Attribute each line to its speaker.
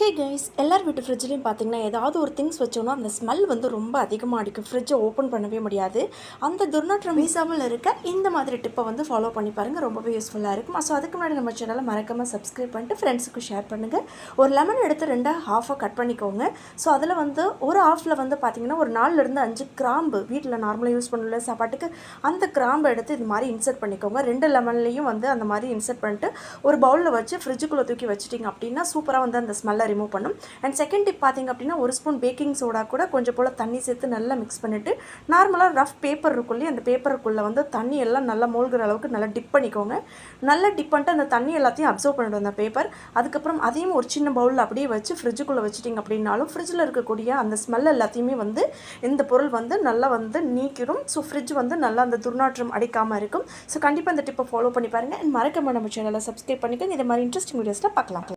Speaker 1: Hey guys, எல்லார் வீட்டு ஃப்ரிட்ஜ்லையும் பார்த்தீங்கன்னா ஏதாவது ஒரு திங்ஸ் வச்சோன்னா அந்த ஸ்மெல் வந்து ரொம்ப அதிகமாக அடிக்கும். ஃப்ரிட்ஜை ஓப்பன் பண்ணவே முடியாது. அந்த துர்நாற்றம் வீசாமல் இருக்க இந்த மாதிரி டிப்பை வந்து ஃபாலோ பண்ணி பாருங்கள், ரொம்பவே யூஸ்ஃபுல்லாக இருக்கும். ஸோ அதுக்கு முன்னாடி நம்ம சேனலை மறக்காமல் சப்ஸ்கிரைப் பண்ணிட்டு ஃப்ரெண்ட்ஸுக்கு ஷேர் பண்ணுங்கள். ஒரு லெமன் எடுத்து ரெண்டாக ஹாஃபாக கட் பண்ணிக்கோங்க. ஸோ அதில் வந்து ஒரு ஹாஃபில் வந்து பார்த்தீங்கன்னா ஒரு 4லேருந்து 5 கிராம்பு, வீட்டில் நார்மலாக யூஸ் பண்ணல சாப்பாட்டுக்கு அந்த கிராம்பை எடுத்து இது மாதிரி இன்சர்ட் பண்ணிக்கோங்க. 2 லெமன்லேயும் வந்து அந்த மாதிரி இன்சர்ட் பண்ணிட்டு ஒரு பவுலில் வச்சு ஃப்ரிட்ஜுக்குள்ளே தூக்கி வச்சுட்டிங்க அப்படின்னா சூப்பராக வந்து அந்த ஸ்மெல்லை ரிமூவ் பண்ணும். அண்ட் செகண்ட் டிப் பார்த்திங்க அப்படின்னா ஒரு ஸ்பூன் பேக்கிங் சோடா கூட கொஞ்சம் போல் தண்ணி சேர்த்து நல்லா மிக்ஸ் பண்ணிவிட்டு நார்மலாக ரஃப் பேப்பர் இருக்குள்ளே அந்த பேப்பருக்குள்ளே வந்து தண்ணி எல்லாம் நல்லா மூழ்கிற அளவுக்கு நல்லா டிப் பண்ணிக்கோங்க. நல்லா டிப் பண்ணிட்டு அந்த தண்ணி எல்லாத்தையும் அப்சர்வ் பண்ணிவிடும் அந்த பேப்பர். அதுக்கப்புறம் அதையும் ஒரு சின்ன பவுலில் அப்படியே வச்சு ஃப்ரிட்ஜுக்குள்ளே வச்சுட்டிங்க அப்படின்னாலும் ஃப்ரிட்ஜில் இருக்கக்கூடிய அந்த ஸ்மெல் எல்லாத்தையுமே வந்து இந்த பொருள் வந்து நல்லா வந்து நீக்கிடும். ஸோ ஃப்ரிட்ஜ் வந்து நல்லா அந்த துர்நாற்றம் அடிக்காமல் இருக்கும். ஸோ கண்டிப்பாக இந்த டிப்பை ஃபாலோ பண்ணி பாருங்கள். அண்ட் மறக்காம நம்ம சேனலை சப்ஸ்கிரைப் பண்ணிக்கோங்க. இந்த மாதிரி இன்ட்ரெஸ்டிங் வீடியோஸில் பார்க்கலாம்.